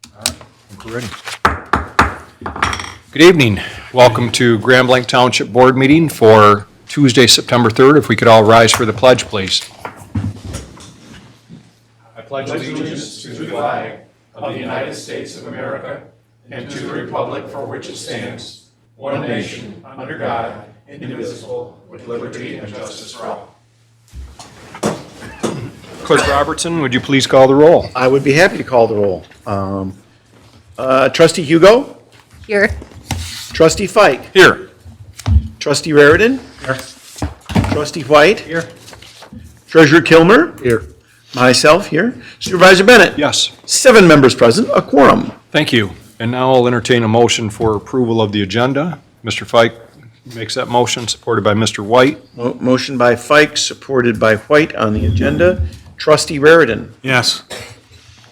All right, I think we're ready. Good evening. Welcome to Grand Blanc Township Board meeting for Tuesday, September 3rd. If we could all rise for the pledge, please. I pledge allegiance to the flag of the United States of America and to the republic for which it stands, one nation, under God, indivisible, with liberty and justice for all. Clerk Robertson, would you please call the roll? I would be happy to call the roll. Trustee Hugo? Here. Trustee Fike? Here. Trustee Raritan? Here. Trustee White? Here. Treasurer Kilmer? Here. Myself here. Supervisor Bennett? Yes. 7 members present, a quorum. Thank you. And now I'll entertain a motion for approval of the agenda. Mr. Fike makes that motion, supported by Mr. White. Motion by Fike, supported by White on the agenda. Trustee Raritan? Yes.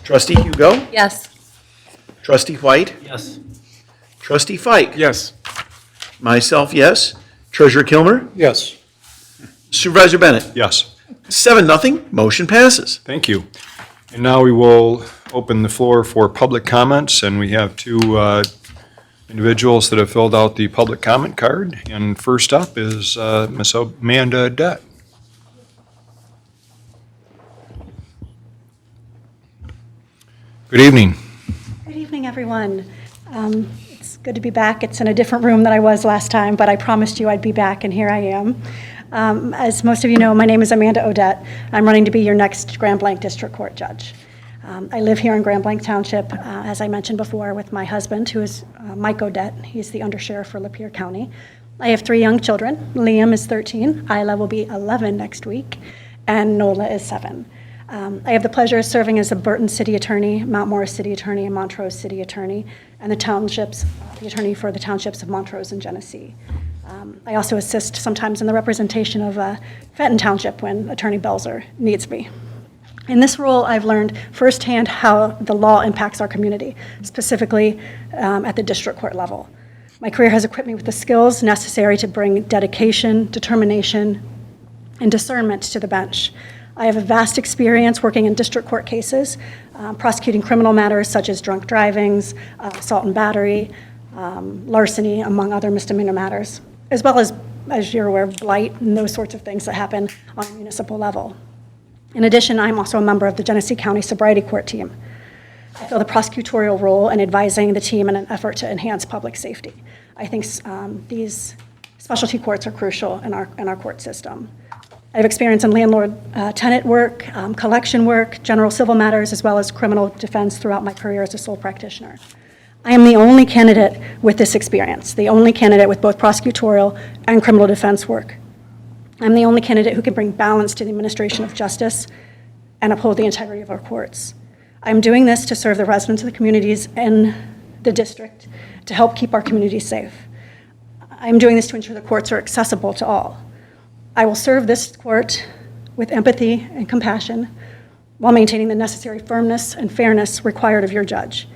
Trustee Hugo? Yes. Trustee White? Yes. Trustee Fike? Yes. Myself, yes. Treasurer Kilmer? Yes. Supervisor Bennett? Yes. 7-0, motion passes. Thank you. And now we will open the floor for public comments, and we have 2 individuals that have filled out the public comment card. And first up is Ms. Amanda Odette. Good evening. Good evening, everyone. It's good to be back. It's in a different room than I was last time, but I promised you I'd be back, and here I am. As most of you know, my name is Amanda Odette. I'm running to be your next Grand Blanc District Court judge. I live here in Grand Blanc Township, as I mentioned before, with my husband, who is Mike Odette. He's the undersheriff for Lapeer County. I have 3 young children. Liam is 13, Isla will be 11 next week, and Nola is 7. I have the pleasure of serving as the Burton City Attorney, Mount Morris City Attorney, and Montrose City Attorney, and the attorney for the townships of Montrose and Genesee. I also assist sometimes in the representation of Fenton Township when Attorney Belzer needs me. In this role, I've learned firsthand how the law impacts our community, specifically at the district court level. My career has equipped me with the skills necessary to bring dedication, determination, and discernment to the bench. I have a vast experience working in district court cases, prosecuting criminal matters such as drunk drivings, assault and battery, larceny, among other misdemeanor matters, as well as you're aware, blight and those sorts of things that happen on a municipal level. In addition, I'm also a member of the Genesee County Sobriety Court team. I fill the prosecutorial role in advising the team in an effort to enhance public safety. I think these specialty courts are crucial in our court system. I have experience in landlord-tenant work, collection work, general civil matters, as well as criminal defense throughout my career as a sole practitioner. I am the only candidate with this experience, the only candidate with both prosecutorial and criminal defense work. I'm the only candidate who can bring balance to the administration of justice and uphold the integrity of our courts. I'm doing this to serve the residents of the communities in the district, to help keep our communities safe. I'm doing this to ensure the courts are accessible to all. I will serve this court with empathy and compassion while maintaining the necessary firmness and fairness required of your judge.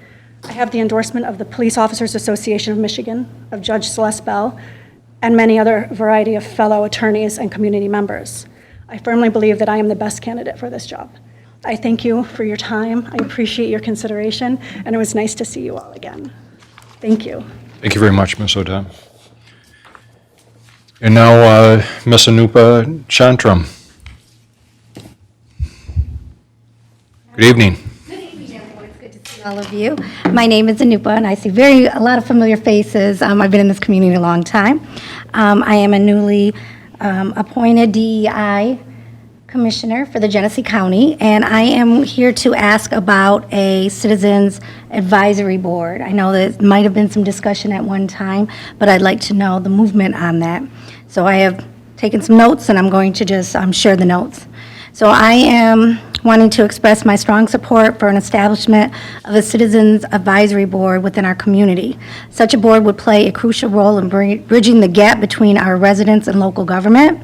I have the endorsement of the Police Officers Association of Michigan, of Judge Celeste Bell, and many other variety of fellow attorneys and community members. I firmly believe that I am the best candidate for this job. I thank you for your time. I appreciate your consideration, and it was nice to see you all again. Thank you. Thank you very much, Ms. Odette. And now, Ms. Anupa Chantram. Good evening. Good evening, everyone. It's good to see all of you. My name is Anupa, and I see a lot of familiar faces. I've been in this community a long time. I am a newly appointed DEI Commissioner for the Genesee County, and I am here to ask about a Citizens Advisory Board. I know there might have been some discussion at one time, but I'd like to know the movement on that. So I have taken some notes, and I'm going to just share the notes. So I am wanting to express my strong support for an establishment of a Citizens Advisory Board within our community. Such a board would play a crucial role in bridging the gap between our residents and local government,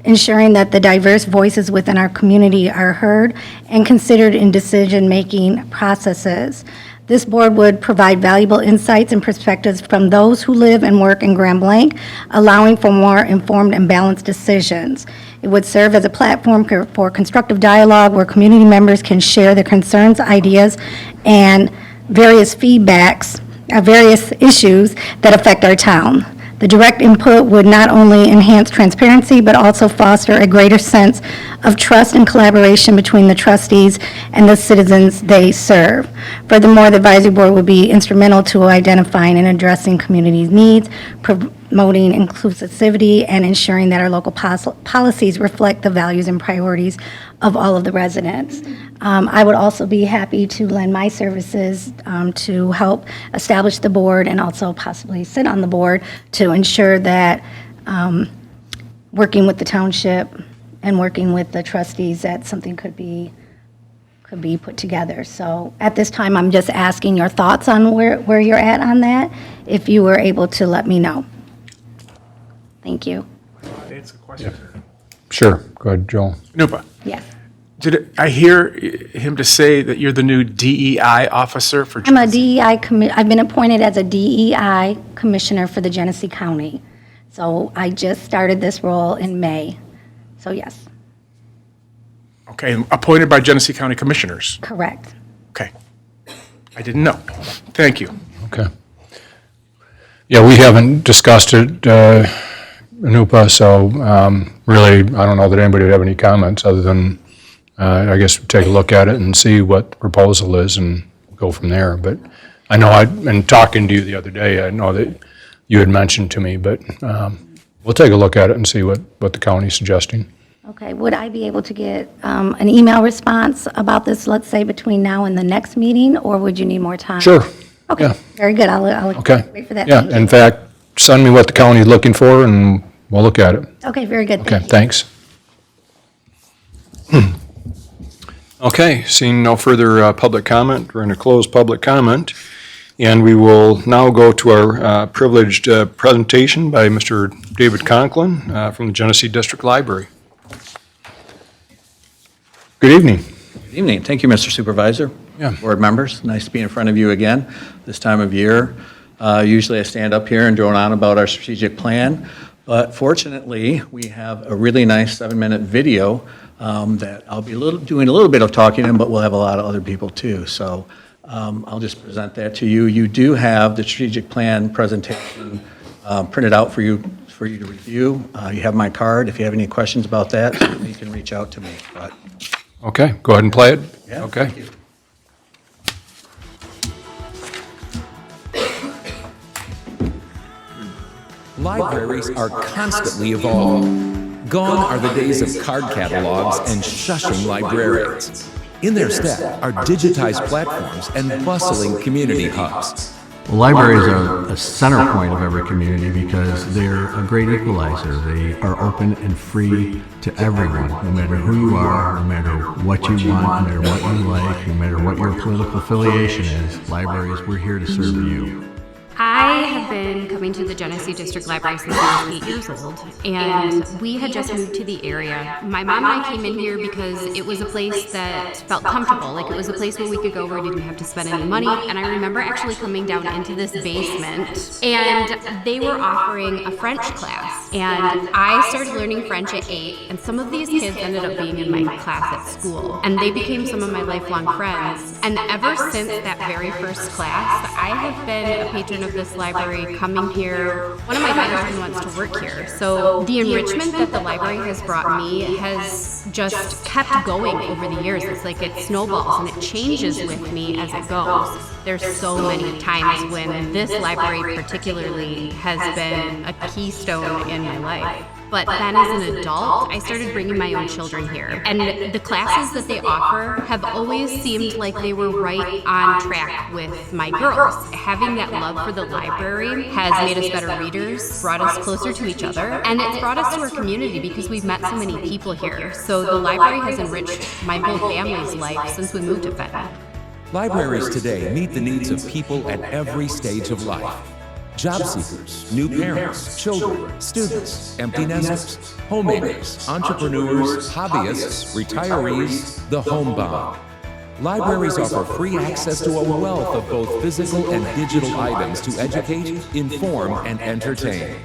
ensuring that the diverse voices within our community are heard and considered in decision-making processes. This board would provide valuable insights and perspectives from those who live and work in Grand Blanc, allowing for more informed and balanced decisions. It would serve as a platform for constructive dialogue where community members can share their concerns, ideas, and various feedbacks, various issues that affect our town. The direct input would not only enhance transparency, but also foster a greater sense of trust and collaboration between the trustees and the citizens they serve. Furthermore, the advisory board would be instrumental to identifying and addressing communities' needs, promoting inclusivity, and ensuring that our local policies reflect the values and priorities of all of the residents. I would also be happy to lend my services to help establish the board and also possibly sit on the board to ensure that working with the township and working with the trustees, that something could be put together. So at this time, I'm just asking your thoughts on where you're at on that, if you were able to let me know. Thank you. It's a question. Sure, go ahead, Joel. Nupa, Yes. did I hear him to say that you're the new DEI officer for? I'm a DEI, I've been appointed as a DEI commissioner for the Genesee County. So I just started this role in May. So yes, Okay, appointed by Genesee County Commissioners. correct. Okay. I didn't know. Thank you. Okay. Yeah, we haven't discussed it, Anupa, so really, I don't know that anybody would have any comments other than, I guess, take a look at it and see what the proposal is and go from there. But I know, in talking to you the other day, I know that you had mentioned to me, but we'll take a look at it and see what the county's suggesting. Okay, would I be able to get an email response about this, let's say, between now and the next meeting, or would you need more time? Sure. Okay, Yeah. very good. I'll Okay. wait for that. Yeah, Thank you. in fact, send me what the county's looking for and we'll look at it. Okay, very good. Okay, Thank you. thanks. Okay, seeing no further public comment, we're going to close public comment. And we will now go to our privileged presentation by Mr. David Conklin from the Genesee District Library. Good evening. Good evening. Thank you, Mr. Supervisor. Yeah. Board members, nice to be in front of you again this time of year. Usually I stand up here and drone on about our strategic plan, but fortunately, we have a really nice 7-minute video that I'll be doing a little bit of talking in, but we'll have a lot of other people too. So I'll just present that to you. You do have the strategic plan presentation printed out for you to review. You have my card. If you have any questions about that, you can reach out to me. But Okay, go ahead and play it. yeah, Okay. thank you. Libraries are constantly evolving. Gone are the days of card catalogs and shushing librarians. In their stead are digitized platforms and bustling community hubs. Well, libraries are a center point of every community because they're a great equalizer. They are open and free to everyone, no matter who you are, no matter what you want, no matter what you like, no matter what your political affiliation is. Libraries, we're here to serve you. I have been coming to the Genesee District Library since I was 8 years old, and we had just moved to the area. My mom and I came in here because it was a place that felt comfortable, like it was a place where we could go where we didn't have to spend any money. And I remember actually coming down into this basement, and they were offering a French class, and I started learning French at 8, and some of these kids ended up being in my class at school, and they became some of my lifelong friends. And ever since that very first class, I have been a patron of this library, coming here. One of my daughters even wants to work here. So the enrichment that the library has brought me has just kept going over the years. It's like it snowballs and it changes with me as it goes. There's so many times when this library particularly has been a keystone in my life. But then as an adult, I started bringing my own children here. And the classes that they offer have always seemed like they were right on track with my girls. Having that love for the library has made us better readers, brought us closer to each other, and it's brought us to our community because we've met so many people here. So the library has enriched my whole family's life since we moved to Fenton. Libraries today meet the needs of people at every stage of life. Job seekers, new parents, children, students, empty nesters, homemakers, entrepreneurs, hobbyists, retirees, the homebound. Libraries offer free access to a wealth of both physical and digital items to educate, inform, and entertain.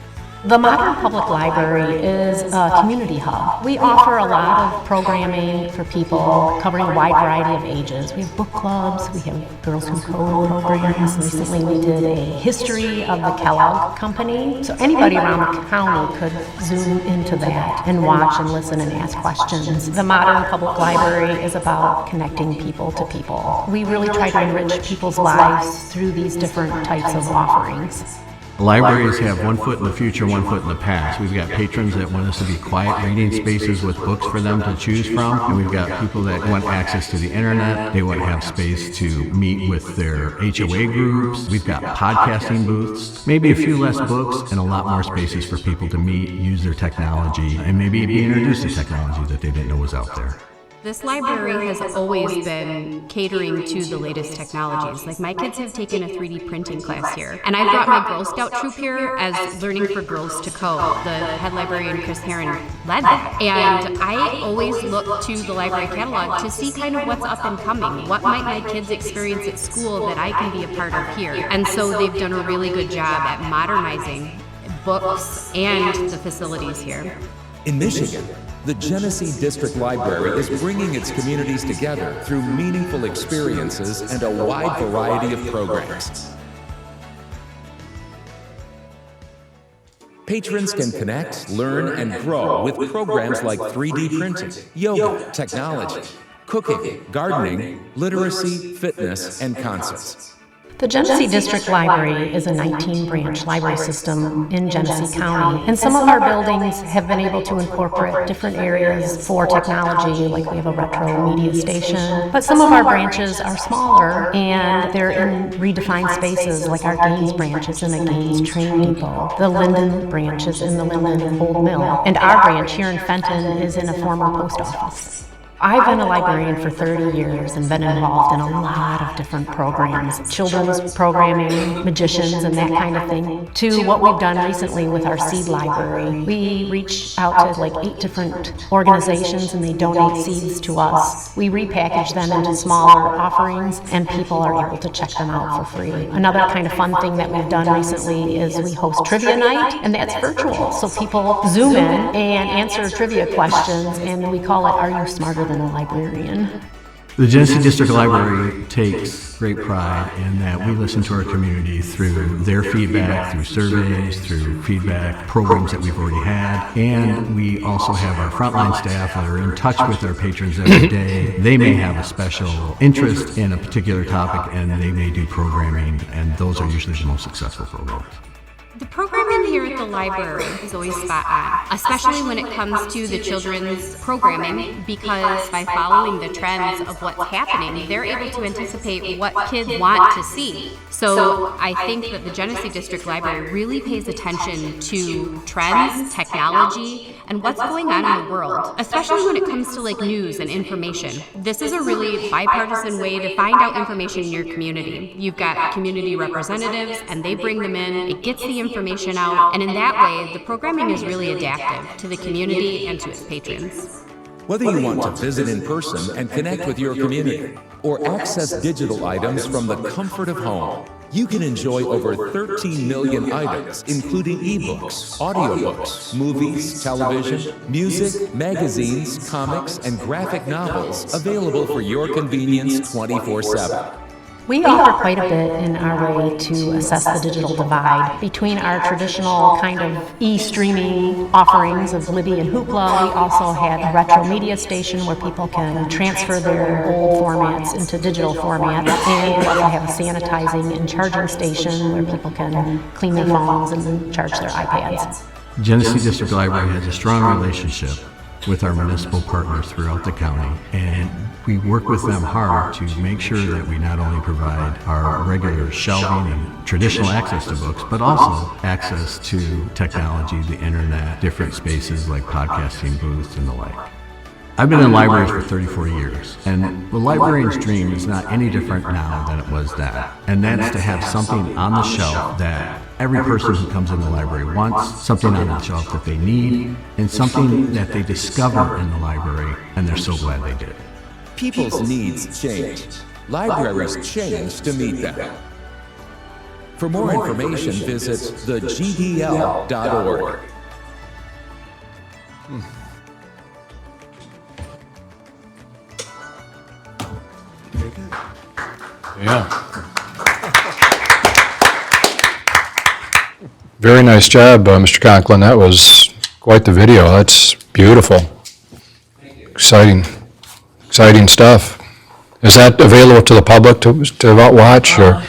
The Modern Public Library is a community hub. We offer a lot of programming for people covering a wide variety of ages. We have book clubs, we have Girls Who Code programs. Recently we did a history of the Kellogg Company. So anybody around the county could zoom into that and watch and listen and ask questions. The Modern Public Library is about connecting people to people. We really try to enrich people's lives through these different types of offerings. Libraries have one foot in the future, one foot in the past. We've got patrons that want us to be quiet reading spaces with books for them to choose from, and we've got people that want access to the internet. They want to have space to meet with their HOA groups. We've got podcasting booths, maybe a few less books, and a lot more spaces for people to meet, use their technology, and maybe be introduced to technology that they didn't know was out there. This library has always been catering to the latest technologies. Like, my kids have taken a 3D printing class here. And I brought my Girl Scout troop here as Learning for Girls to Code. The head librarian, Chris Herron, led that. And I always look to the library catalog to see kind of what's up and coming. What might my kids experience at school that I can be a part of here? And so they've done a really good job at modernizing books and the facilities here. In Michigan, the Genesee District Library is bringing its communities together through meaningful experiences and a wide variety of programs. Patrons can connect, learn, and grow with programs like 3D printing, yoga, technology, cooking, gardening, literacy, fitness, and concerts. The Genesee District Library is a 19-branch library system in Genesee County, and some of our buildings have been able to incorporate different areas for technology, like we have a retro media station, but some of our branches are smaller and they're in redefined spaces, like our Gaines branch is in a Gaines train depot, the Linden branch is in the Linden Old Mill, and our branch here in Fenton is in a former post office. I've been a librarian for 30 years and been involved in a lot of different programs, children's programming, magicians, and that kind of thing, to what we've done recently with our seed library. We reach out to like 8 different organizations and they donate seeds to us. We repackage them into smaller offerings and people are able to check them out for free. Another kind of fun thing that we've done recently is we host trivia night, and that's virtual. So people Zoom in and answer trivia questions, and we call it Are You Smarter Than a Librarian? The Genesee District Library takes great pride in that we listen to our community through their feedback, through surveys, through feedback, programs that we've already had, and we also have our frontline staff that are in touch with our patrons every day. They may have a special interest in a particular topic and they may do programming, and those are usually the most successful programs. The programming here at the library is always spot on, especially when it comes to the children's programming, because by following the trends of what's happening, they're able to anticipate what kids want to see. So I think that the Genesee District Library really pays attention to trends, technology, and what's going on in the world, especially when it comes to like news and information. This is a really bipartisan way to find out information in your community. You've got community representatives and they bring them in, it gets the information out, and in that way, the programming is really adaptive to the community and to its patrons. Whether you want to visit in person and connect with your community, or access digital items from the comfort of home, you can enjoy over 13 million items, including ebooks, audiobooks, movies, television, music, magazines, comics, and graphic novels available for your convenience 24/7. We offer quite a bit in our way to assess the digital divide between our traditional kind of e-streaming offerings of Libby and Hoopla. We also have a retro media station where people can transfer their old formats into digital formats, and we also have a sanitizing and charging station where people can clean their phones and charge their iPads. Genesee District Library has a strong relationship with our municipal partners throughout the county, and we work with them hard to make sure that we not only provide our regular shelving and traditional access to books, but also access to technology, the internet, different spaces like podcasting booths and the like. I've been in libraries for 34 years, and the librarian's dream is not any different now than it was then. And that's to have something on the shelf that every person who comes in the library wants, something on the shelf that they need, and something that they discover in the library, and they're so glad they did. People's needs change. Libraries change to meet them. For more information, visit thegdl.org. Yeah. Very nice job, Mr. Conklin. That was quite the video. That's beautiful. Exciting stuff. Is that available to the public to watch, or?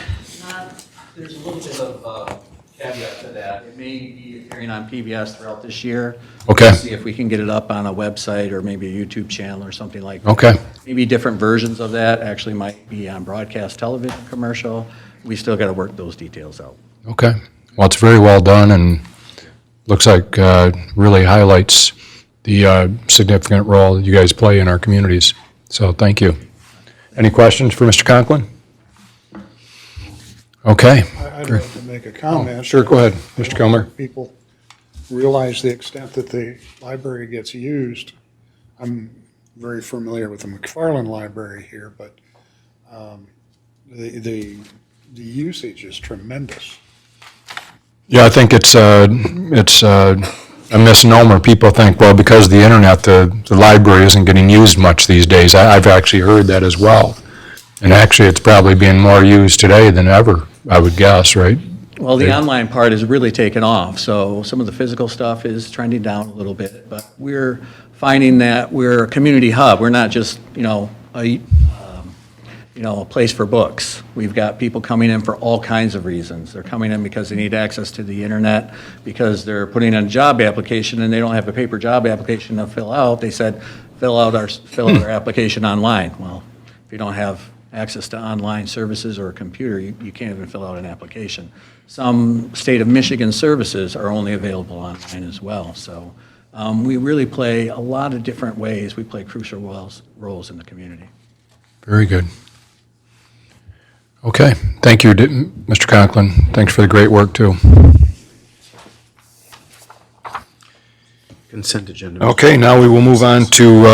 There's a little bit of caveat to that. It may be appearing on PBS throughout this year. Okay. We'll see if we can get it up on a website or maybe a YouTube channel or something like that. Okay. Maybe different versions of that actually might be on broadcast television commercial. We still got to work those details out. Okay. Well, it's very well done and looks like really highlights the significant role you guys play in our communities. So thank you. Any questions for Mr. Conklin? Okay. I'd like to make a comment. Sure, go ahead, Mr. Kilmer. People realize the extent that the library gets used. I'm very familiar with the McFarland Library here, but the usage is tremendous. Yeah, I think it's a misnomer. People think, well, because of the internet, the library isn't getting used much these days. I've actually heard that as well. And actually, it's probably being more used today than ever, I would guess, right? Well, the online part has really taken off, so some of the physical stuff is trending down a little bit, but we're finding that we're a community hub. We're not just, a place for books. We've got people coming in for all kinds of reasons. They're coming in because they need access to the internet, because they're putting in a job application and they don't have a paper job application to fill out. They said, fill out our application online. Well, if you don't have access to online services or a computer, you can't even fill out an application. Some state of Michigan services are only available online as well. So we really play a lot of different ways. We play crucial roles in the community. Very good. Okay, thank you, Mr. Conklin. Thanks for the great work, too. Consent agenda. Okay, now we will move on to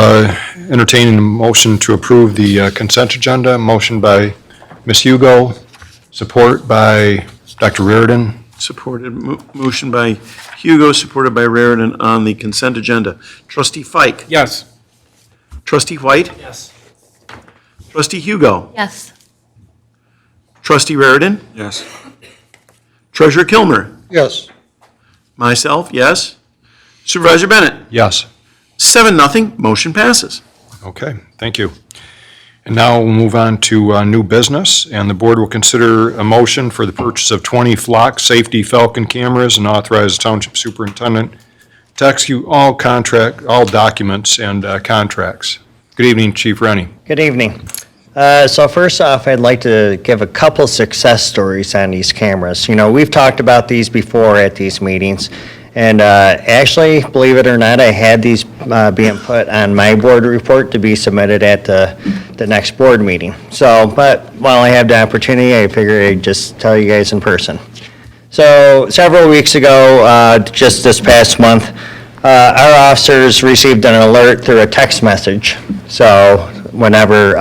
entertaining a motion to approve the consent agenda. Motion by Ms. Hugo, support by Dr. Reardon. Supported, motion by Hugo, supported by Raritan on the consent agenda. Trustee Fike? Yes. Trustee White? Yes. Trustee Hugo? Yes. Trustee Raritan? Yes. Treasurer Kilmer? Yes. Myself, yes. Supervisor Bennett? Yes. 7-0, motion passes. Okay, thank you. And now we'll move on to new business, and the board will consider a motion for the purchase of 20 flock safety Falcon cameras and authorize the Township Superintendent to execute all documents and contracts. Good evening, Chief Rennie. Good evening. So first off, I'd like to give a couple success stories on these cameras. We've talked about these before at these meetings, and actually, believe it or not, I had these being put on my board report to be submitted at the next board meeting. But while I have the opportunity, I figured I'd just tell you guys in person. So several weeks ago, just this past month, our officers received an alert through a text message. So whenever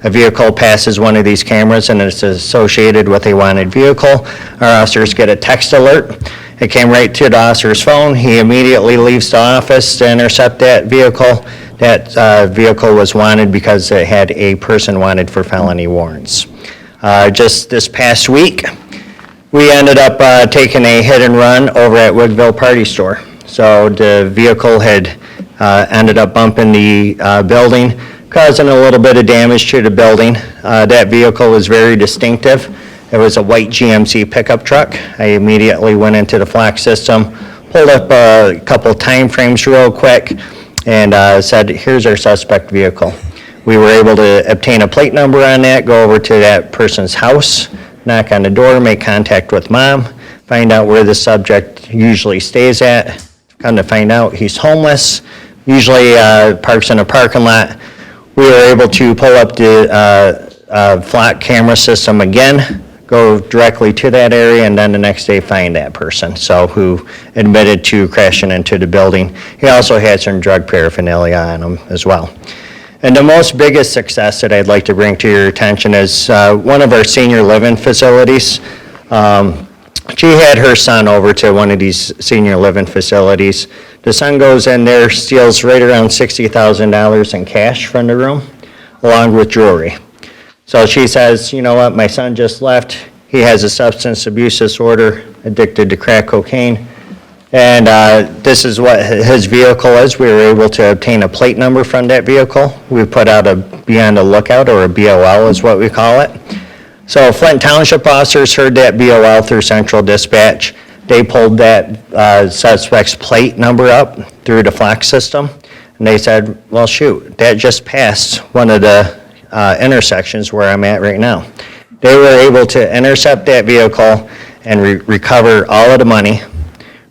a vehicle passes one of these cameras and it's associated with a wanted vehicle, our officers get a text alert. It came right to the officer's phone. He immediately leaves the office to intercept that vehicle. That vehicle was wanted because it had a person wanted for felony warrants. Just this past week, we ended up taking a hit and run over at Woodville Party Store. So the vehicle had ended up bumping the building, causing a little bit of damage to the building. That vehicle was very distinctive. It was a white GMC pickup truck. I immediately went into the flock system, pulled up a couple time frames real quick, and said, here's our suspect vehicle. We were able to obtain a plate number on that, go over to that person's house, knock on the door, make contact with mom, find out where the subject usually stays at. Come to find out he's homeless, usually parks in a parking lot. We were able to pull up the flock camera system again, go directly to that area, and then the next day find that person, who admitted to crashing into the building. He also had some drug paraphernalia on him as well. And the most biggest success that I'd like to bring to your attention is one of our senior living facilities. She had her son over to one of these senior living facilities. The son goes in there, steals right around $60,000 in cash from the room, along with jewelry. So she says, you know what, my son just left. He has a substance abuse disorder, addicted to crack cocaine. And this is what his vehicle is. We were able to obtain a plate number from that vehicle. We put out a Beyond the Lookout, or a BOL is what we call it. So Flint Township officers heard that BOL through Central Dispatch. They pulled that suspect's plate number up through the FLAC system. And they said, well, shoot, that just passed one of the intersections where I'm at right now. They were able to intercept that vehicle and recover all of the money,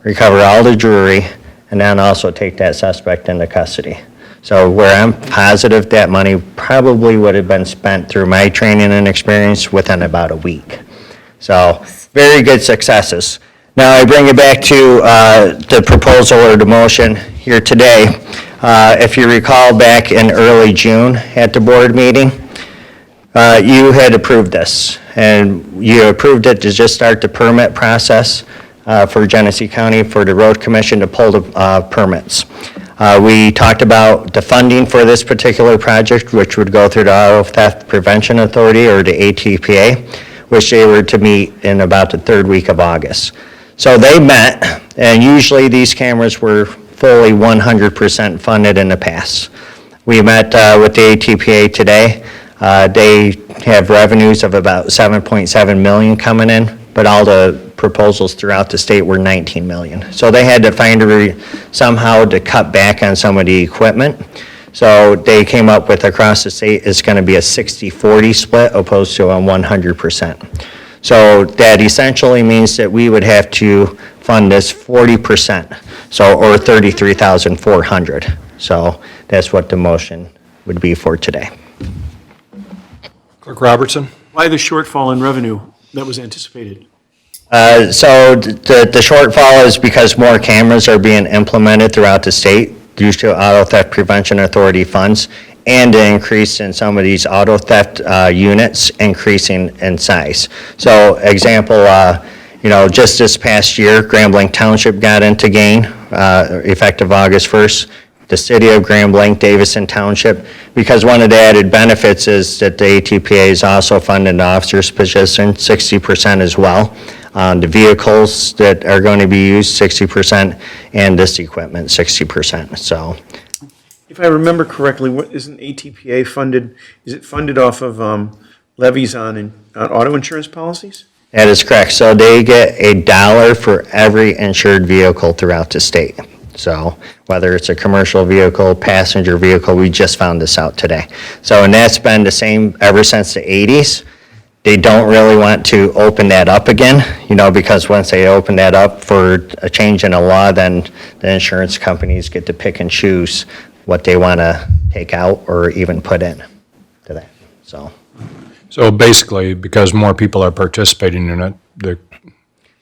recover all the jewelry, and then also take that suspect into custody. So where I'm positive that money probably would have been spent through my training and experience within about a week. So very good successes. Now I bring you back to the proposal or the motion here today. If you recall back in early June at the board meeting, you had approved this, and you approved it to just start the permit process for Genesee County for the road commission to pull the permits. We talked about the funding for this particular project, which would go through the Auto Theft Prevention Authority, or the ATPA, which they were to meet in about the third week of August. So they met, and usually these cameras were fully 100% funded in the past. We met with the ATPA today. They have revenues of about 7.7 million coming in, but all the proposals throughout the state were 19 million. So they had to find somehow to cut back on some of the equipment. So they came up with across the state, it's going to be a 60-40 split opposed to a 100%. So that essentially means that we would have to fund this 40%, so, or 33,400. So that's what the motion would be for today. Clerk Robertson? Why the shortfall in revenue that was anticipated? So the shortfall is because more cameras are being implemented throughout the state due to Auto Theft Prevention Authority funds, and an increase in some of these auto theft units increasing in size. So example, just this past year, Grambling Township got into gain, effective August 1st. The city of Grambling, Davison Township, because one of the added benefits is that the ATPA is also funding the officer's position, 60% as well. The vehicles that are going to be used, 60%, and this equipment, 60%, so. If I remember correctly, what isn't ATPA funded, is it funded off of levies on auto insurance policies? That is correct. So they get $1 for every insured vehicle throughout the state. So whether it's a commercial vehicle, passenger vehicle, we just found this out today. So, and that's been the same ever since the 80s. They don't really want to open that up again, because once they open that up for a change in a law, then the insurance companies get to pick and choose what they want to take out or even put in to that, so. So basically, because more people are participating in it, the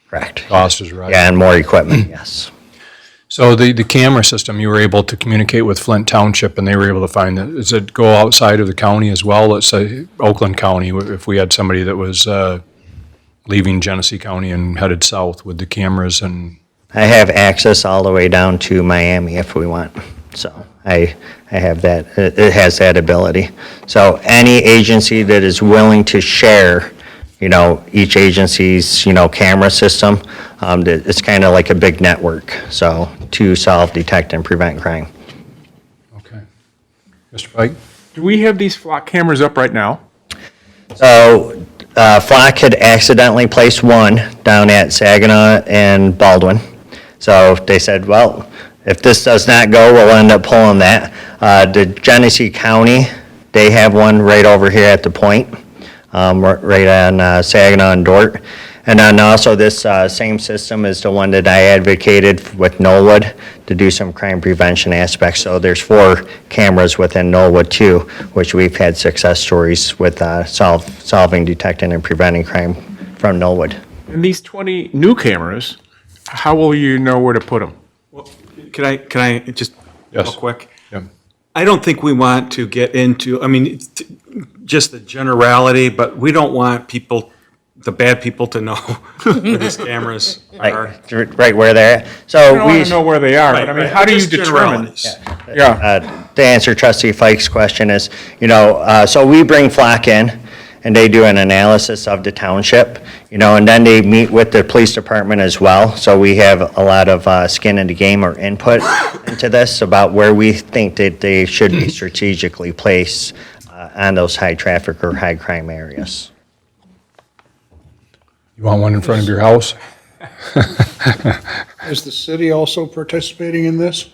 Correct. cost is rising. Yeah, and more equipment, yes. So the camera system, you were able to communicate with Flint Township, and they were able to find that. Does it go outside of the county as well? Let's say Oakland County, if we had somebody that was leaving Genesee County and headed south with the cameras and... I have access all the way down to Miami if we want, so I have that, it has that ability. So any agency that is willing to share, each agency's, camera system, it's kind of like a big network, so to solve, detect, and prevent crime. Okay. Mr. Pike? Do we have these flock cameras up right now? So Flock had accidentally placed one down at Saginaw and Baldwin. So they said, well, if this does not go, we'll end up pulling that. The Genesee County, they have one right over here at the point, right on Saginaw and Dort. And then also this same system is the one that I advocated with Knollwood to do some crime prevention aspects. So there's 4 cameras within Knollwood too, which we've had success stories with solving, detecting, and preventing crime from Knollwood. And these 20 new cameras, how will you know where to put them? Can I just, Yes. real quick? Yeah. I don't think we want to get into, just the generality, but we don't want people the bad people to know where these cameras are. Right where they're at. So I don't we. want to know where they are, but I mean, Right, how do you just determine? generalities. Yeah. To answer trustee Fike's question is, so we bring Flock in, and they do an analysis of the township, and then they meet with the police department as well. So we have a lot of skin in the game or input into this about where we think that they should be strategically placed on those high traffic or high crime areas. You want one in front of your house? Is the city also participating in this?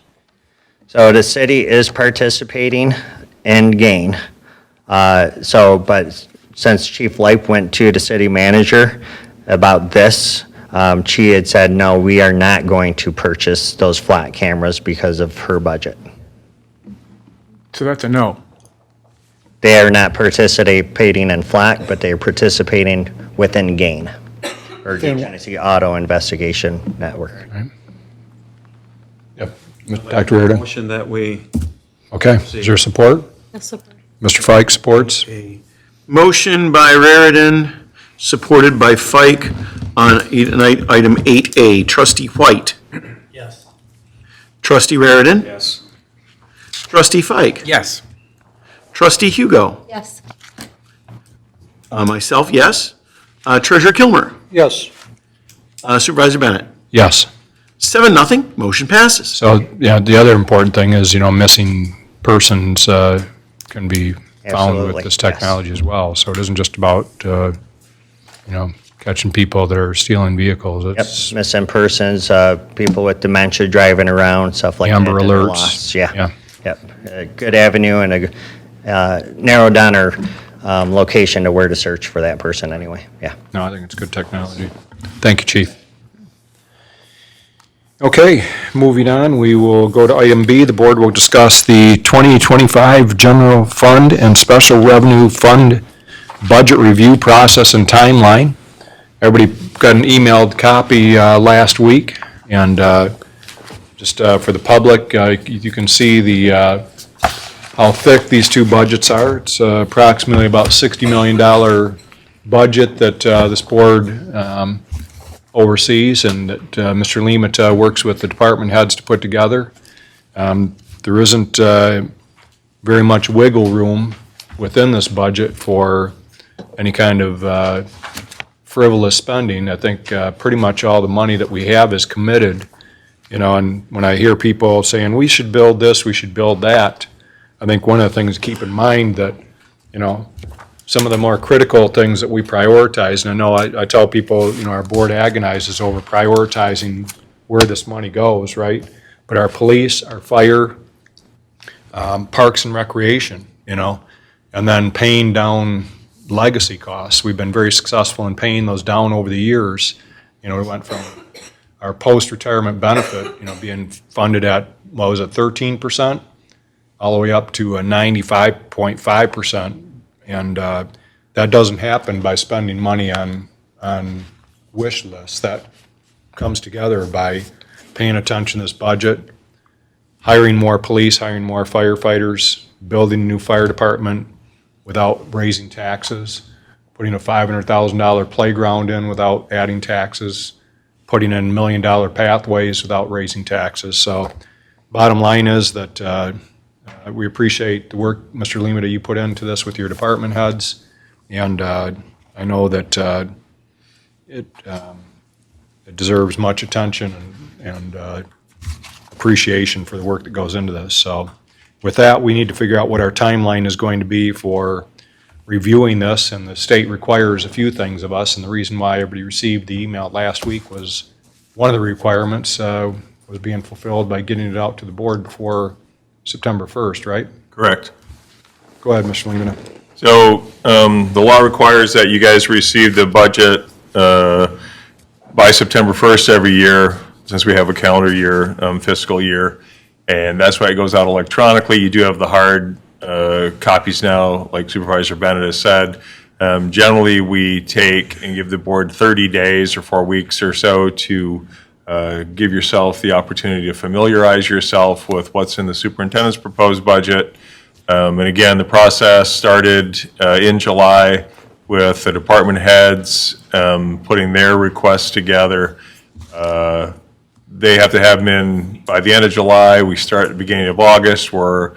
So the city is participating in GAIN. But since Chief Lipe went to the city manager about this, she had said, no, we are not going to purchase those flat cameras because of her budget. So that's a no. They are not participating in flat, but they are participating within GAIN, or the Genesee Auto Investigation Network. Yep. Dr. Reardon? Motion that we, Okay, is there support? Mr. Fike supports. Motion by Raritan, supported by Fike on item 8A. Trustee White. yes. Trustee Raritan. Yes. Trustee Fike. Yes. Trustee Hugo. Yes. Myself, yes. Treasurer Kilmer. Yes. Supervisor Bennett. Yes. 7-0, motion passes. So, yeah, the other important thing is, missing persons can be found Absolutely, with this yes. technology as well. So it isn't just about, catching people that are stealing vehicles. Yep, It's missing persons, people with dementia driving around, stuff like that. Amber that are alerts. lost. Yeah. Yeah. Yep, a good avenue and narrow down our location to where to search for that person anyway, yeah. No, I think it's good technology. Thank you, Chief. Okay, moving on, we will go to item B. The board will discuss the 2025 general fund and special revenue fund budget review process and timeline. Everybody got an emailed copy last week, and just for the public, you can see the how thick these two budgets are. It's approximately about $60 million budget that this board oversees and that Mr. Lemet works with the department heads to put together. There isn't very much wiggle room within this budget for any kind of frivolous spending. I think pretty much all the money that we have is committed, and when I hear people saying, we should build this, we should build that, I think one of the things to keep in mind that, some of the more critical things that we prioritize, and I know I tell people, our board agonizes over prioritizing where this money goes, right? But our police, our fire, parks and recreation, and then paying down legacy costs. We've been very successful in paying those down over the years. We went from our post-retirement benefit, being funded at, 13%? All the way up to a 95.5%. And that doesn't happen by spending money on wish lists. That comes together by paying attention to this budget, hiring more police, hiring more firefighters, building a new fire department without raising taxes, putting a $500,000 playground in without adding taxes, putting in $1 million pathways without raising taxes. So bottom line is that we appreciate the work, Mr. Lemet, you put into this with your department heads, and I know that it deserves much attention and appreciation for the work that goes into this. So with that, we need to figure out what our timeline is going to be for reviewing this, and the state requires a few things of us, and the reason why everybody received the email last week was one of the requirements was being fulfilled by getting it out to the board before September 1st, right? Correct. Go ahead, Mr. Lehman. So the law requires that you guys receive the budget by September 1st every year, since we have a calendar year, fiscal year, and that's why it goes out electronically. You do have the hard copies now, like Supervisor Bennett has said. Generally, we take and give the board 30 days or 4 weeks or so to give yourself the opportunity to familiarize yourself with what's in the superintendent's proposed budget. And again, the process started in July with the department heads, putting their requests together. They have to have them in by the end of July. We start at the beginning of August, where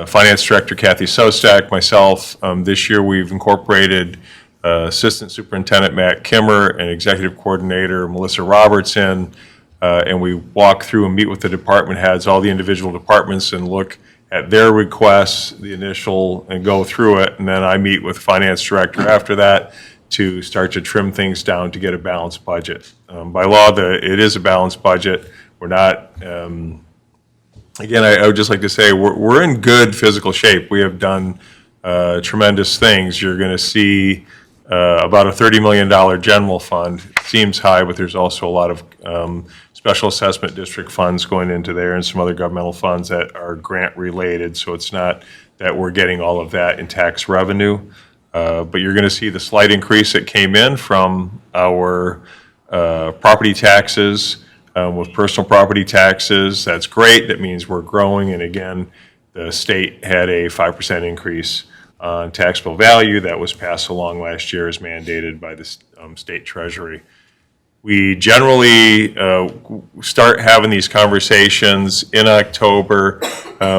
Finance Director Kathy Sostak, myself, this year we've incorporated Assistant Superintendent Matt Kimmer and Executive Coordinator Melissa Robertson, and we walk through and meet with the department heads, all the individual departments, and look at their requests, the initial, and go through it. And then I meet with Finance Director after that to start to trim things down to get a balanced budget. By law, it is a balanced budget. We're not, again, I would just like to say, we're in good physical shape. We have done tremendous things. You're going to see about a $30 million general fund. It seems high, but there's also a lot of special assessment district funds going into there and some other governmental funds that are grant related. So it's not that we're getting all of that in tax revenue. But you're going to see the slight increase that came in from our property taxes, with personal property taxes. That's great. That means we're growing. And again, the state had a 5% increase on taxable value that was passed along last year as mandated by the state treasury. We generally start having these conversations in October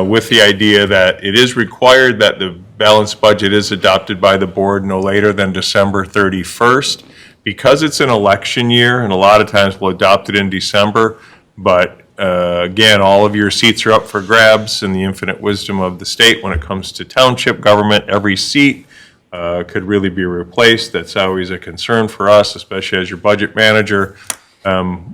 with the idea that it is required that the balanced budget is adopted by the board no later than December 31st. Because it's an election year, and a lot of times we'll adopt it in December, but again, all of your seats are up for grabs in the infinite wisdom of the state when it comes to township government. Every seat could really be replaced. That's always a concern for us, especially as your budget manager,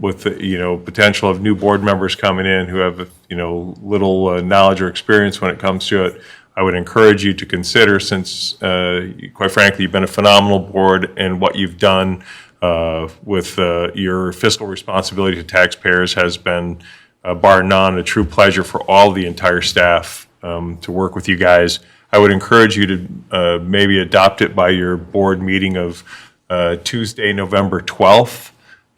with the, potential of new board members coming in who have, little knowledge or experience when it comes to it. I would encourage you to consider, since, quite frankly, you've been a phenomenal board, and what you've done with your fiscal responsibility to taxpayers has been, bar none, a true pleasure for all the entire staff to work with you guys. I would encourage you to maybe adopt it by your board meeting of Tuesday, November 12th.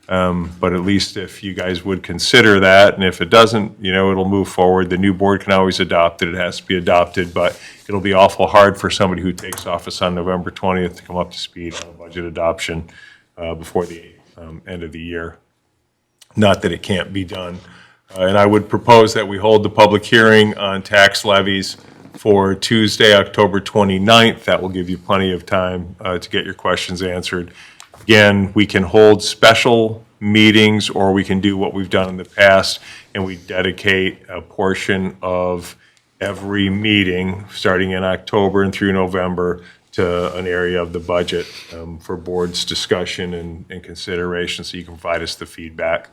But at least if you guys would consider that, and if it doesn't, it'll move forward. The new board can always adopt it. It has to be adopted, but it'll be awful hard for somebody who takes office on November 20th to come up to speed on budget adoption before the end of the year. Not that it can't be done. And I would propose that we hold the public hearing on tax levies for Tuesday, October 29th. That will give you plenty of time to get your questions answered. Again, we can hold special meetings, or we can do what we've done in the past, and we dedicate a portion of every meeting, starting in October and through November, to an area of the budget for board's discussion and consideration, so you can provide us the feedback.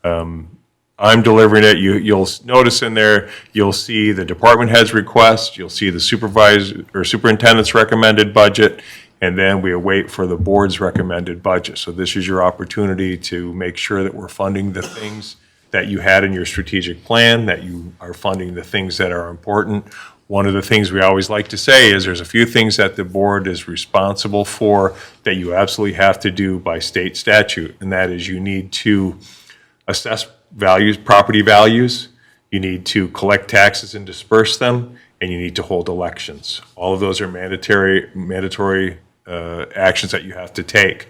I'm delivering it. You'll notice in there, you'll see the department head's request, you'll see the supervisor or superintendent's recommended budget, and then we await for the board's recommended budget. So this is your opportunity to make sure that we're funding the things that you had in your strategic plan, that you are funding the things that are important. One of the things we always like to say is there's a few things that the board is responsible for that you absolutely have to do by state statute, and that is you need to assess values, property values, you need to collect taxes and disperse them, and you need to hold elections. All of those are mandatory actions that you have to take.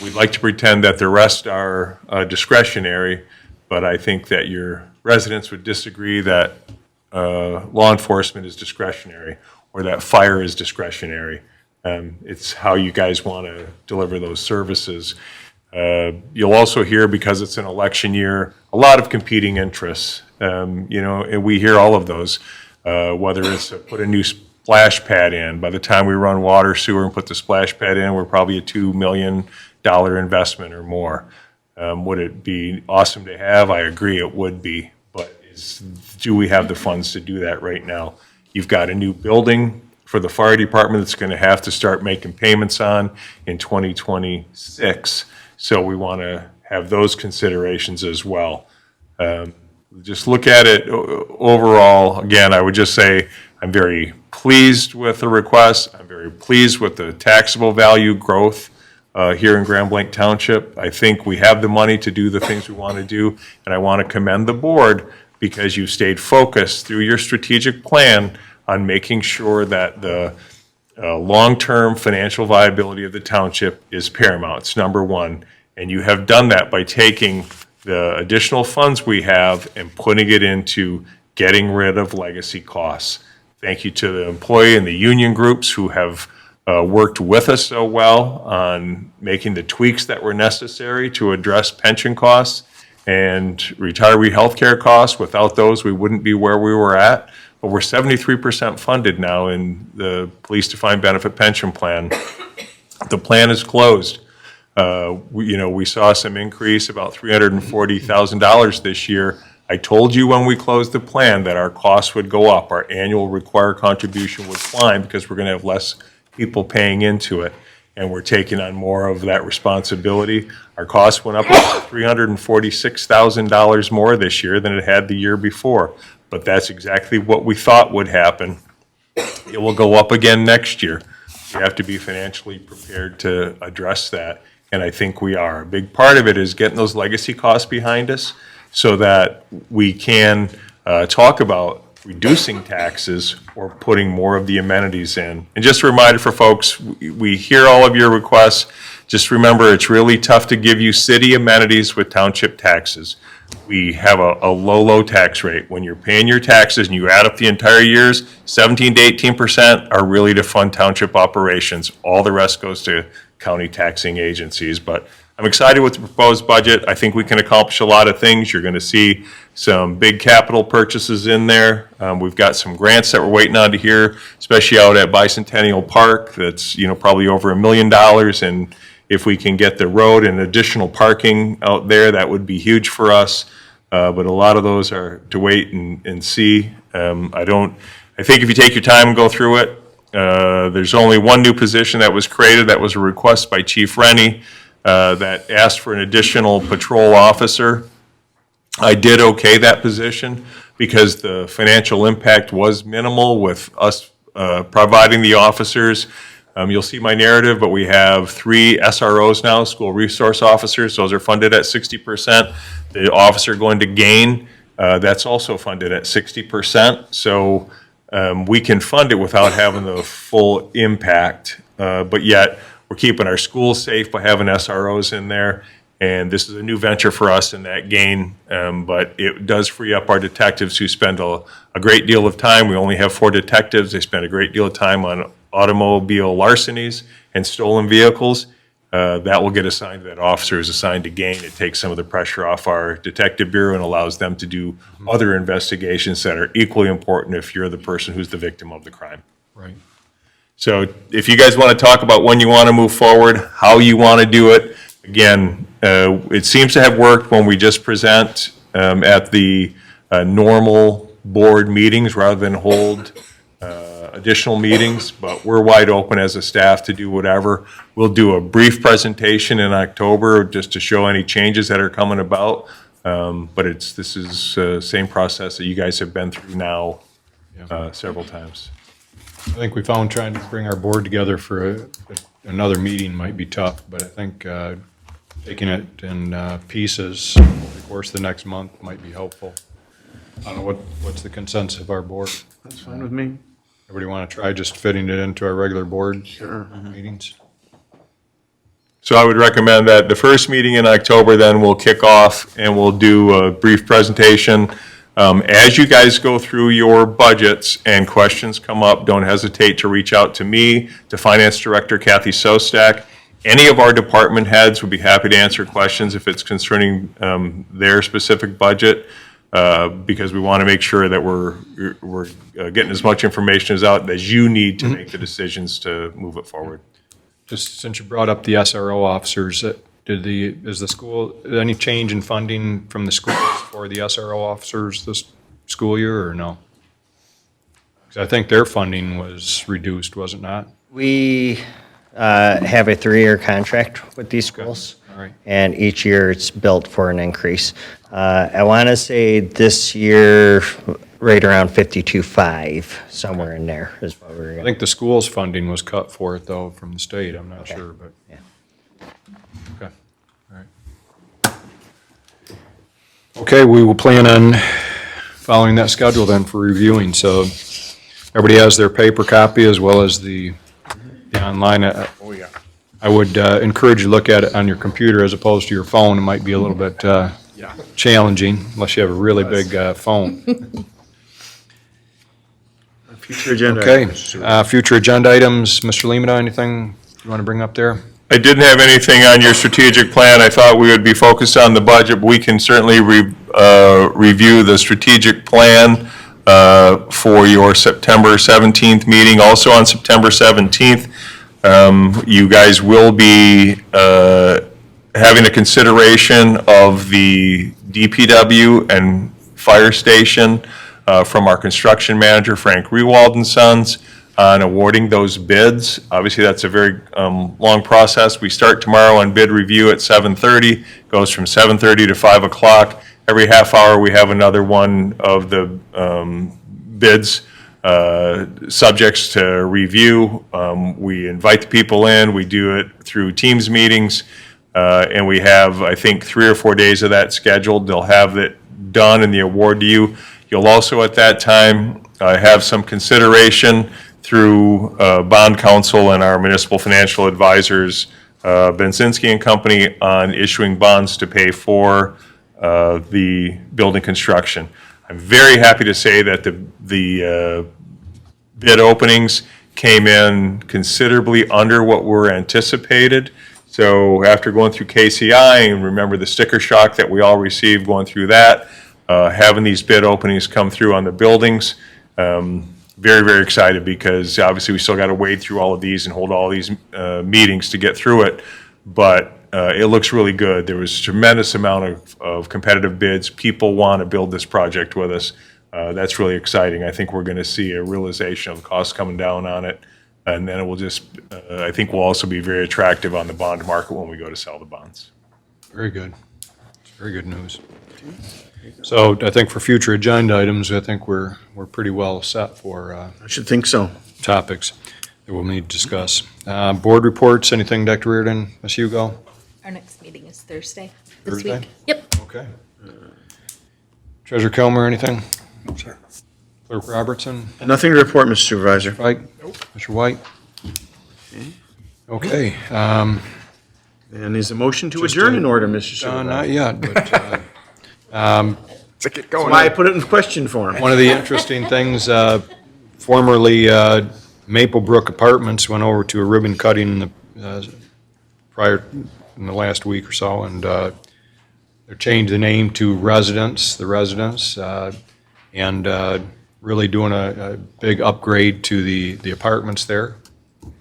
We'd like to pretend that the rest are discretionary, but I think that your residents would disagree that law enforcement is discretionary or that fire is discretionary. It's how you guys want to deliver those services. You'll also hear, because it's an election year, a lot of competing interests. And we hear all of those, whether it's put a new splash pad in. By the time we run water, sewer, and put the splash pad in, we're probably a $2 million investment or more. Would it be awesome to have? I agree, it would be. But do we have the funds to do that right now? You've got a new building for the fire department that's going to have to start making payments on in 2026. So we want to have those considerations as well. Just look at it overall. Again, I would just say I'm very pleased with the request. I'm very pleased with the taxable value growth here in Grand Blanc Township. I think we have the money to do the things we want to do, and I want to commend the board because you've stayed focused through your strategic plan on making sure that the long-term financial viability of the township is paramount. It's number one. And you have done that by taking the additional funds we have and putting it into getting rid of legacy costs. Thank you to the employee and the union groups who have worked with us so well on making the tweaks that were necessary to address pension costs and retiree health care costs. Without those, we wouldn't be where we were at. But we're 73% funded now in the police defined benefit pension plan. The plan is closed. We saw some increase, about $340,000 this year. I told you when we closed the plan that our costs would go up. Our annual required contribution would climb because we're going to have less people paying into it. And we're taking on more of that responsibility. Our costs went up about $346,000 more this year than it had the year before. But that's exactly what we thought would happen. It will go up again next year. We have to be financially prepared to address that. And I think we are. A big part of it is getting those legacy costs behind us so that we can talk about reducing taxes or putting more of the amenities in. And just a reminder for folks, we hear all of your requests. Just remember, it's really tough to give you city amenities with township taxes. We have a low tax rate. When you're paying your taxes and you add up the entire years, 17 to 18% are really to fund township operations. All the rest goes to county taxing agencies. But I'm excited with the proposed budget. I think we can accomplish a lot of things. You're going to see some big capital purchases in there. We've got some grants that we're waiting on to hear, especially out at Bicentennial Park. That's probably over $1 million. And if we can get the road and additional parking out there, that would be huge for us. But a lot of those are to wait and see. I think if you take your time and go through it, there's only one new position that was created. That was a request by Chief Rennie that asked for an additional patrol officer. I did okay that position because the financial impact was minimal with us providing the officers. You'll see my narrative, but we have 3 SROs now, school resource officers. Those are funded at 60%. The officer going to gain, that's also funded at 60%. So we can fund it without having the full impact, but yet we're keeping our schools safe by having SROs in there. And this is a new venture for us in that gain, but it does free up our detectives who spend a great deal of time. We only have 4 detectives. They spend a great deal of time on automobile larcenies and stolen vehicles. That will get assigned to that officer who's assigned to gain. It takes some of the pressure off our detective bureau and allows them to do other investigations that are equally important if you're the person who's the victim of the crime. Right. So if you guys want to talk about when you want to move forward, how you want to do it, again, it seems to have worked when we just present at the normal board meetings rather than hold additional meetings, but we're wide open as a staff to do whatever. We'll do a brief presentation in October just to show any changes that are coming about. But this is the same process that you guys have been through now several times. I think we found trying to bring our board together for another meeting might be tough, but I think taking it in pieces over the course of the next month might be helpful. I don't know, what's the consensus of our board? That's fine with me. Everybody want to try just fitting it into our regular board meetings? So I would recommend that the first meeting in October, then we'll kick off and we'll do a brief presentation. As you guys go through your budgets and questions come up, don't hesitate to reach out to me, to Finance Director Kathy Sostak. Any of our department heads would be happy to answer questions if it's concerning their specific budget, because we want to make sure that we're getting as much information as you need to make the decisions to move it forward. Just since you brought up the SRO officers, is the school, any change in funding from the schools for the SRO officers this school year or no? Because I think their funding was reduced, was it not? We have a 3-year contract with these schools. All right. And each year it's built for an increase. I want to say this year, right around 52.5, somewhere in there is what we're I going. think the school's funding was cut for it though from the state, I'm not sure, but. Yeah. Okay, all right. Okay, we will plan on following that schedule then for reviewing, so everybody has their paper copy as well as the the online. Oh, yeah. I would encourage you to look at it on your computer as opposed to your phone. It might be a little bit challenging unless you have a really big phone. Future agenda. Okay, items, Mr. future agenda items, Mr. Lemata, anything you want to bring up there? I didn't have anything on your strategic plan. I thought we would be focused on the budget, but we can certainly review the strategic plan for your September 17th meeting. Also on September 17th, you guys will be having a consideration of the DPW and fire station from our construction manager, Frank Rewald and Sons, on awarding those bids. Obviously, that's a very long process. We start tomorrow on bid review at 7:30, goes from 7:30 to 5 o'clock. Every half hour, we have another one of the bids, subjects to review. We invite the people in, we do it through Teams meetings, and we have, I think, 3 or 4 days of that scheduled. They'll have it done and the award to you. You'll also, at that time, have some consideration through bond counsel and our municipal financial advisors, Benzinski and Company, on issuing bonds to pay for the building construction. I'm very happy to say that the bid openings came in considerably under what were anticipated. So after going through KCI, and remember the sticker shock that we all received going through that, having these bid openings come through on the buildings, very, very excited, because obviously we still got to wade through all of these and hold all these meetings to get through it. But it looks really good. There was a tremendous amount of competitive bids. People want to build this project with us. That's really exciting. I think we're going to see a realization of costs coming down on it. And then it will just, I think will also be very attractive on the bond market when we go to sell the bonds. Very good. It's very good news. So I think for future agenda items, I think we're pretty well set for I should think so. topics that we'll need to discuss. Board reports, anything, Dr. Reardon, Ms. Hugo? Our next meeting is Thursday this Thursday? week. Yep. Okay. Treasurer Kilmer, anything? Sure. Clerk Robertson? Nothing to report, Mr. Supervisor. White? Mr. White? Okay. And is a motion to adjourn in order, Mr. Supervisor? Not yet, but That's why I put it in question form. one of the interesting things, formerly Maplebrook Apartments went over to a ribbon cutting in the last week or so, and they changed the name to the Residence, and really doing a big upgrade to the apartments there.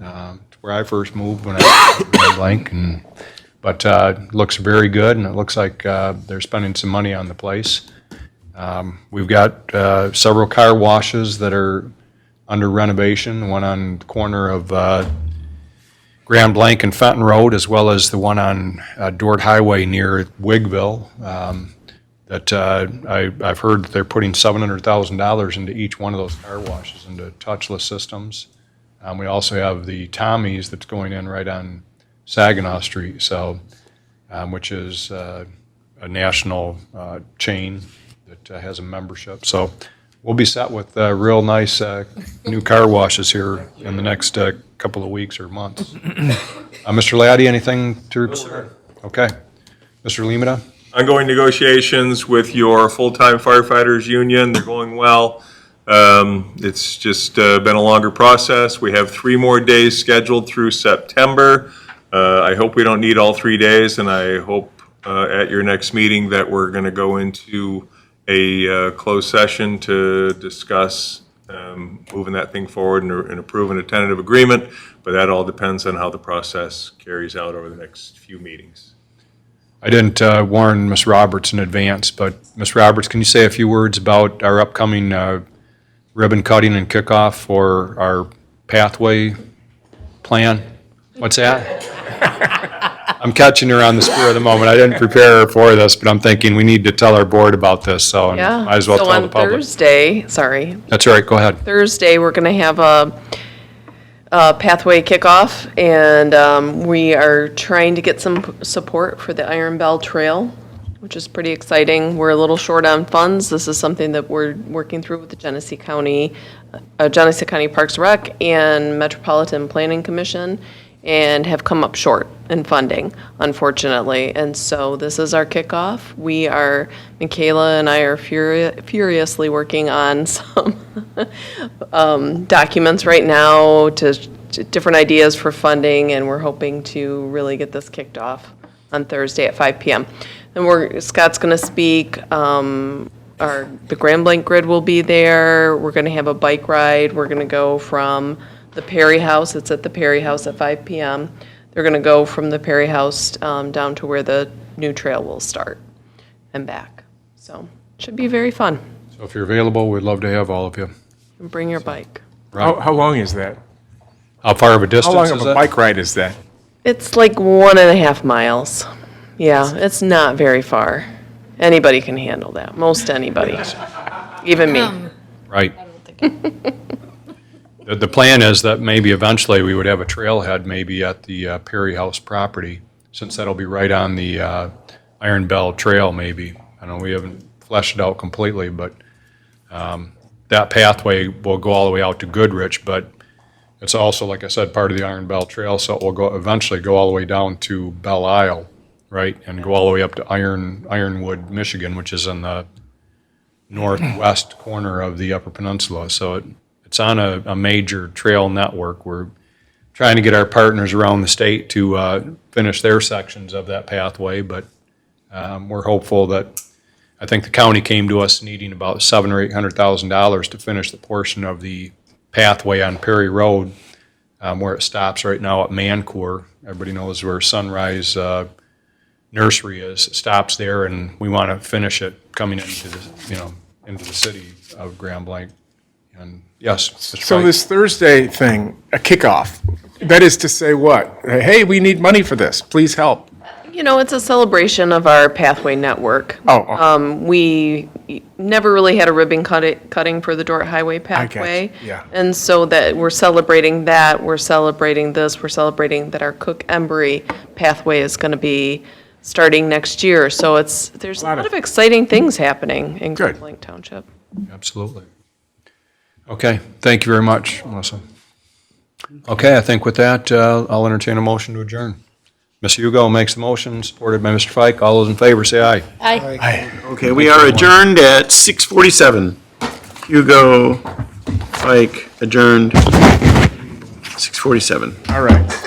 It's where I first moved when I was blank, but it looks very good, and it looks like they're spending some money on the place. We've got several car washes that are under renovation, one on the corner of Grand Blanc and Fenton Road, as well as the one on Dort Highway near Wigville. That I've heard that they're putting $700,000 into each one of those car washes, into touchless systems. We also have the Tommy's that's going in right on Saginaw Street, so which is a national chain that has a membership. So we'll be set with real nice new car washes here in the next couple of weeks or months. Mr. Laddie, anything to report? Okay. Mr. Lemata? Ongoing negotiations with your full-time firefighters union, they're going well. It's just been a longer process. We have 3 more days scheduled through September. I hope we don't need all 3 days, and I hope at your next meeting that we're going to go into a closed session to discuss moving that thing forward and approving a tentative agreement, but that all depends on how the process carries out over the next few meetings. I didn't warn Ms. Roberts in advance, but Ms. Roberts, can you say a few words about our upcoming ribbon cutting and kickoff for our pathway plan? What's that? I'm catching her on the spur of the moment. I didn't prepare her for this, but I'm thinking we need to tell our board about this, so Yeah. might as well so tell on the public. Thursday, sorry. That's all right, go ahead. Thursday, we're going to have a pathway kickoff, and we are trying to get some support for the Iron Bell Trail which is pretty exciting. We're a little short on funds. This is something that we're working through with the Genesee County Parks Rec and Metropolitan Planning Commission, and have come up short in funding, unfortunately. And so this is our kickoff. Michaela and I are furiously working on some documents right now to different ideas for funding, and we're hoping to really get this kicked off on Thursday at 5 p.m. And Scott's going to speak. The Grand Blanc Grid will be there. We're going to have a bike ride. We're going to go from the Perry House. It's at the Perry House at 5 p.m. They're going to go from the Perry House down to where the new trail will start and back. So it should be very fun. So if you're available, we'd love to have all of you. And bring your bike. How long is that? How far of a distance How is long of that? a bike ride is that? It's like 1.5 miles. Yeah, it's not very far. Anybody can handle that. Most anybody. Even me. Right. The plan is that maybe eventually we would have a trailhead maybe at the Perry House property, since that'll be right on the Iron Bell Trail maybe. I know we haven't fleshed it out completely, but that pathway will go all the way out to Goodrich, but it's also, like I said, part of the Iron Bell Trail, so it will eventually go all the way down to Belle Isle, right, and go all the way up to Ironwood, Michigan, which is in the northwest corner of the Upper Peninsula. So it's on a major trail network. We're trying to get our partners around the state to finish their sections of that pathway, but we're hopeful that, I think the county came to us needing about $700,000 or $800,000 to finish the portion of the pathway on Perry Road, where it stops right now at Mancour. Everybody knows where Sunrise Nursery is. It stops there, and we want to finish it coming into the city of Grand Blanc. And yes, Mr. So Pike. this Thursday thing, a kickoff, that is to say what? Hey, we need money for this, please help. It's a celebration of our pathway network. Oh. We never really had a ribbon cutting for the Dordt Highway pathway. yeah. And so that we're celebrating that, we're celebrating this, we're celebrating that our Cook-Embry pathway is going to be starting next year. So there's a lot of exciting things happening in Grand Blanc Township. Absolutely. Okay, thank you very much, Melissa. Okay, I think with that, I'll entertain a motion to adjourn. Ms. Hugo makes the motion, supported by Mr. Fike. All those in favor say aye. Aye. Okay, we are adjourned at 6:47. Hugo, Pike, adjourned, 6:47. All right.